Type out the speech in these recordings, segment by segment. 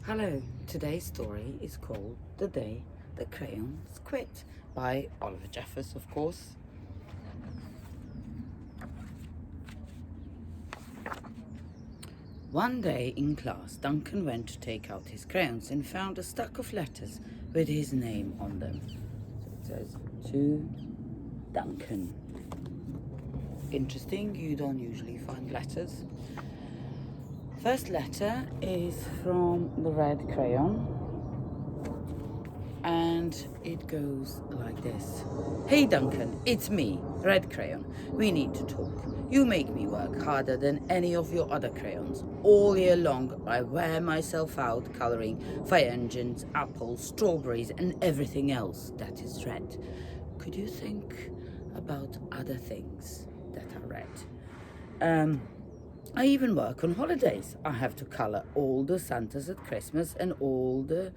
Hello, today's story is called The Day the Crayons Quit by Oliver Jeffers, of course. One day in class, Duncan went to take out his crayons and found a stack of letters with his name on them. So it says, to Duncan. Interesting, you don't usually find letters. First letter is from the red crayon. And it goes like this. Hey Duncan, it's me, Red Crayon. We need to talk. You make me work harder than any of your other crayons. All year long I wear myself out colouring fire engines, apples, strawberries and everything else that is red. Could you think about other things that are red? I even work on holidays. I have to colour all the Santas at Christmas and all the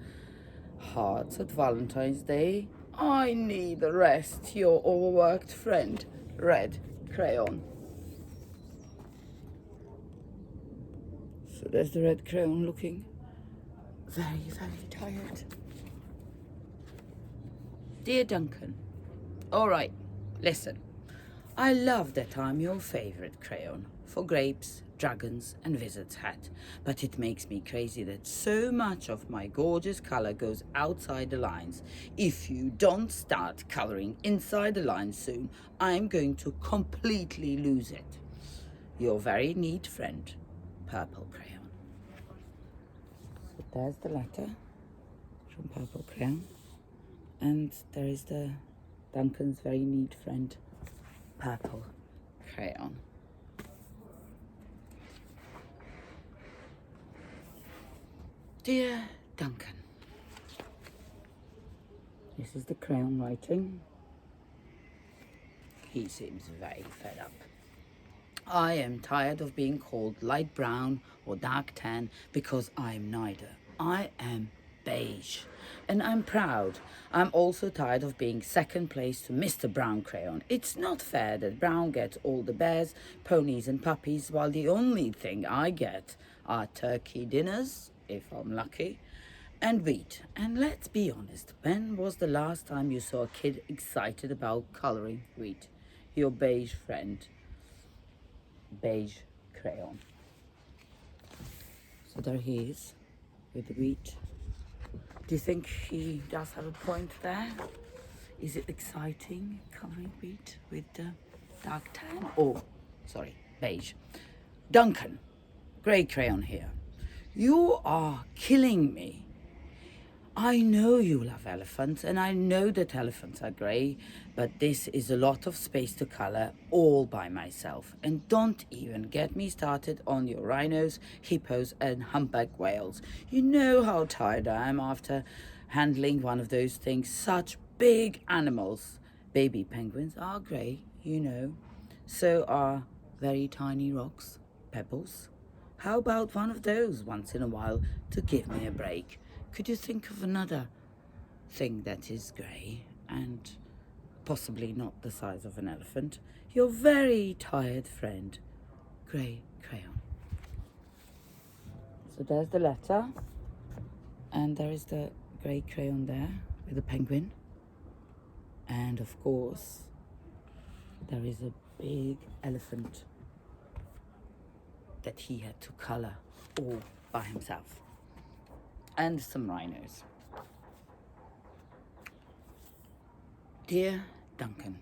hearts at Valentine's Day. I need a rest, your overworked friend, Red Crayon. So there's the red crayon looking very, very tired. Dear Duncan, all right, listen. I love that I'm your favorite crayon for grapes, dragons and wizard's hat, but it makes me crazy that so much of my gorgeous color goes outside the lines. If you don't start coloring inside the lines soon, I'm going to completely lose it. Your very neat friend, Purple Crayon. So there's the letter from Purple Crayon, and there is the Duncan's very neat friend, Purple Crayon. Dear Duncan, this is the crayon writing. He seems very fed up. I am tired of being called light brown or dark tan because I'm neither. I am beige and I'm proud. I'm also tired of being second place to Mr. Brown Crayon. It's not fair that Brown gets all the bears, ponies and puppies while the only thing I get are turkey dinners, if I'm lucky, and wheat. And let's be honest, when was the last time you saw a kid excited about colouring wheat? Your beige friend, Beige Crayon. So there he is with the wheat. Do you think he does have a point there? Is it exciting colouring wheat with the dark tan? Oh, sorry, beige. Duncan, grey crayon here. You are killing me. I know you love elephants and I know that elephants are grey, but this is a lot of space to colour all by myself. And don't even get me started on your rhinos, hippos and humpback whales. You know how tired I am after handling one of those things. Such big animals. Baby penguins are grey, you know. So are very tiny rocks, pebbles. How about one of those once in a while to give me a break? Could you think of another thing that is grey and possibly not the size of an elephant? Your very tired friend, Grey Crayon. So there's the letter, and there is the grey crayon there with the penguin. And of course, there is a big elephant that he had to colour all by himself. And some rhinos. Dear Duncan,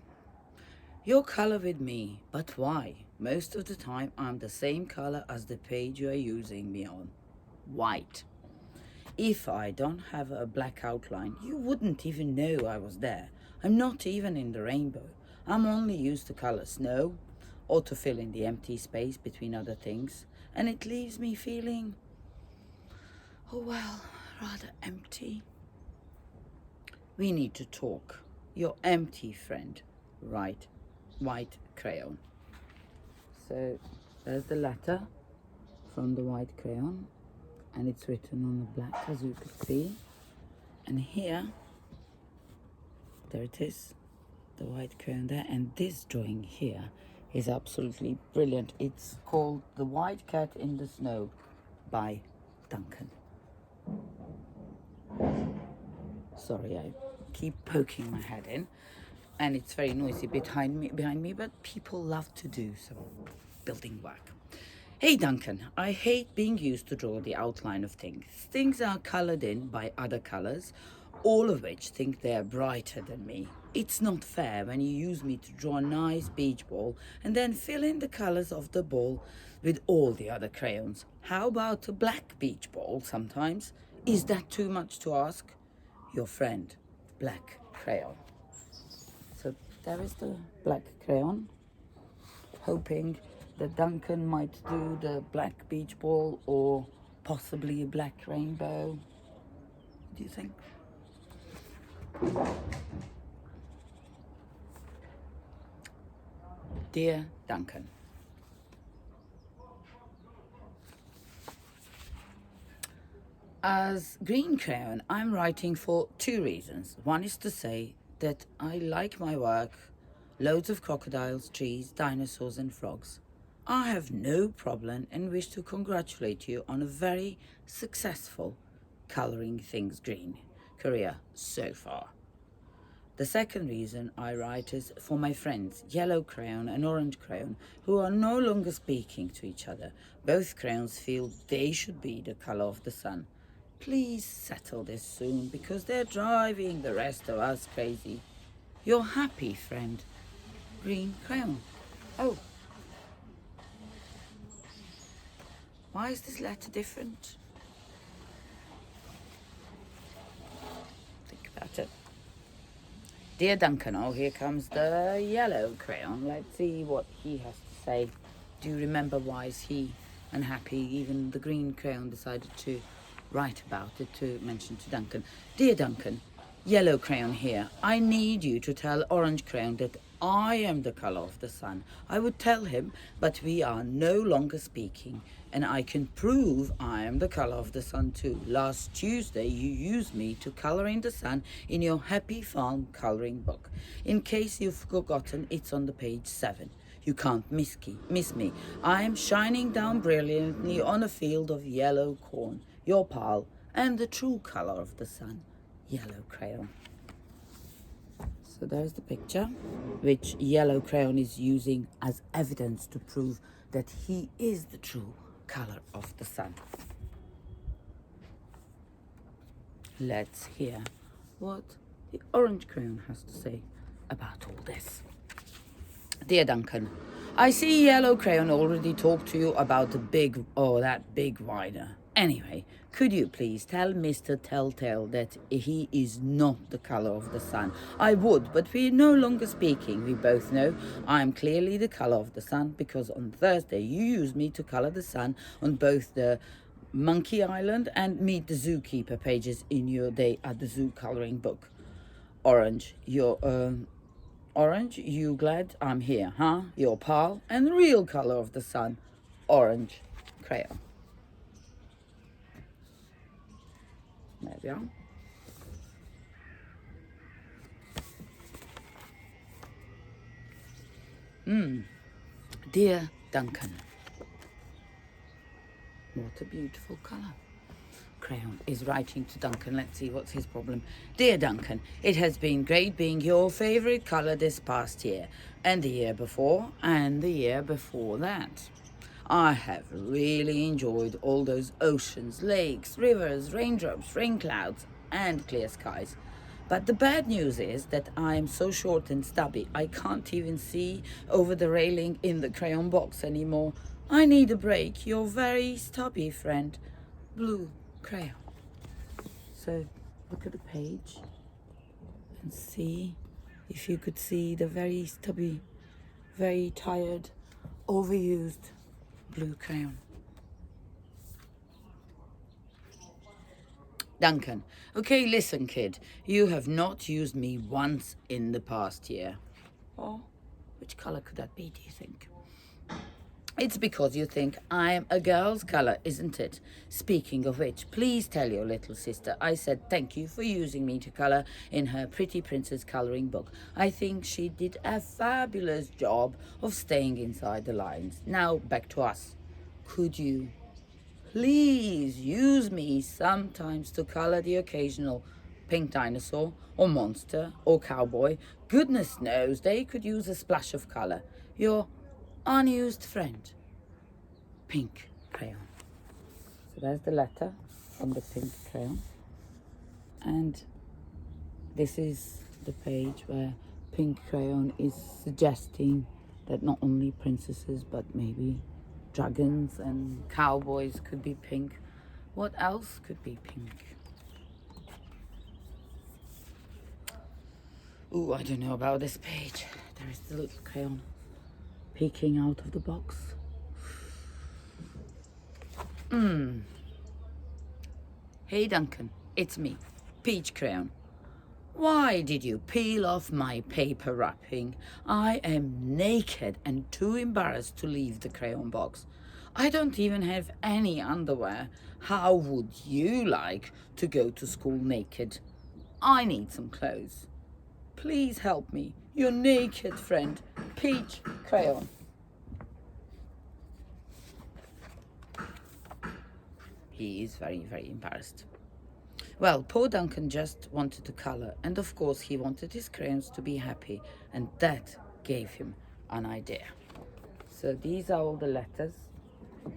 you're colour with me, but why? Most of the time I'm the same colour as the page you are using me on. White. If I don't have a black outline, you wouldn't even know I was there. I'm not even in the rainbow. I'm only used to colour snow or to fill in the empty space between other things. And it leaves me feeling, oh well, rather empty. We need to talk. Your empty friend, right? White crayon. So there's the letter from the white crayon, and it's written on the black, as you could see. And here, there it is, the white crayon there. And this drawing here is absolutely brilliant. It's called The White Cat in the Snow by Duncan. Sorry, I keep poking my head in, and it's very noisy behind me, but people love to do some building work. Hey Duncan, I hate being used to draw the outline of things. Things are colored in by other colors, all of which think they're brighter than me. It's not fair when you use me to draw a nice beach ball and then fill in the colors of the ball with all the other crayons. How about a black beach ball sometimes? Is that too much to ask? Your friend, Black Crayon. So there is the black crayon, hoping that Duncan might do the black beach ball or possibly a black rainbow. What do you think? Dear Duncan, as Green Crayon, I'm writing for two reasons. One is to say that I like my work, loads of crocodiles, trees, dinosaurs and frogs. I have no problem and wish to congratulate you on a very successful colouring things green career so far. The second reason I write is for my friends, Yellow Crayon and Orange Crayon, who are no longer speaking to each other. Both crayons feel they should be the colour of the sun. Please settle this soon, because they're driving the rest of us crazy. Your happy friend, Green Crayon. Oh. Why is this letter different? Think about it. Dear Duncan, oh, here comes the Yellow Crayon. Let's see what he has to say. Do you remember why is he unhappy? Even the Green Crayon decided to write about it, to mention to Duncan. Dear Duncan, Yellow Crayon here. I need you to tell Orange Crayon that I am the colour of the sun. I would tell him, but we are no longer speaking, and I can prove I am the colour of the sun too. Last Tuesday you used me to colour in the sun in your Happy Farm colouring book. In case you've forgotten, it's on the page 7. You can't miss me. I am shining down brilliantly on a field of yellow corn, your pal, and the true colour of the sun, Yellow Crayon. So there's the picture, which Yellow Crayon is using as evidence to prove that he is the true colour of the sun. Let's hear what the Orange Crayon has to say about all this. Dear Duncan, I see Yellow Crayon already talked to you about that big whiner. Anyway, could you please tell Mr. Telltale that he is not the colour of the sun? I would, but we're no longer speaking. We both know I am clearly the colour of the sun, because on Thursday you used me to colour the sun on both the Monkey Island and Meet the Zookeeper pages in your Day at the Zoo colouring book. Orange, you glad I'm here, huh? Your pal and the real colour of the sun, Orange Crayon. There we are. Dear Duncan, what a beautiful colour. Crayon is writing to Duncan. Let's see what's his problem. Dear Duncan, it has been great being your favourite colour this past year, and the year before, and the year before that. I have really enjoyed all those oceans, lakes, rivers, raindrops, rain clouds, and clear skies. But the bad news is that I am so short and stubby, I can't even see over the railing in the crayon box anymore. I need a break. Your very stubby friend, Blue Crayon. So look at the page and see if you could see the very stubby, very tired, overused Blue Crayon. Duncan, okay, listen, kid. You have not used me once in the past year. Oh, which colour could that be, do you think? It's because you think I'm a girl's colour, isn't it? Speaking of which, please tell your little sister I said thank you for using me to colour in her Pretty Princess colouring book. I think she did a fabulous job of staying inside the lines. Now, back to us. Could you please use me sometimes to colour the occasional pink dinosaur or monster or cowboy, goodness knows they could use a splash of color. Your unused friend, pink crayon. So there's the letter on the pink crayon. And this is the page where pink crayon is suggesting that not only princesses but maybe dragons and cowboys could be pink. What else could be pink? Ooh, I don't know about this page. There is the little crayon peeking out of the box. Hey Duncan, it's me, Peach Crayon. Why did you peel off my paper wrapping? I am naked and too embarrassed to leave the crayon box. I don't even have any underwear. How would you like to go to school naked? I need some clothes. Please help me, your naked friend, Peach Crayon. He is very, very embarrassed. Well, poor Duncan just wanted to color, and of course he wanted his crayons to be happy, and that gave him an idea. So these are all the letters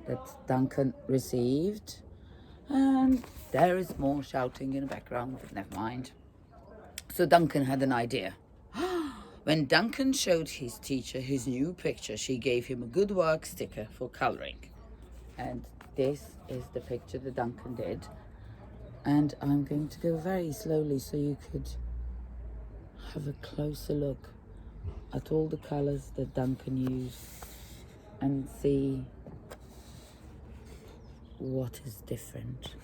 that Duncan received, and there is more shouting in the background, but never mind. So Duncan had an idea. When Duncan showed his teacher his new picture, she gave him a good work sticker for coloring. And this is the picture that Duncan did. And I'm going to go very slowly so you could have a closer look at all the colors that Duncan used and see what is different.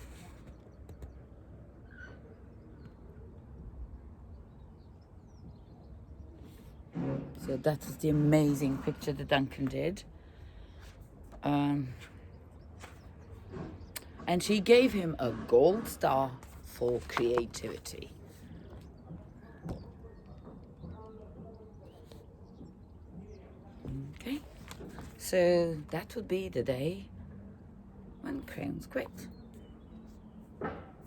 So that is the amazing picture that Duncan did. And she gave him a gold star for creativity. Okay, so that would be the day when crayons quit.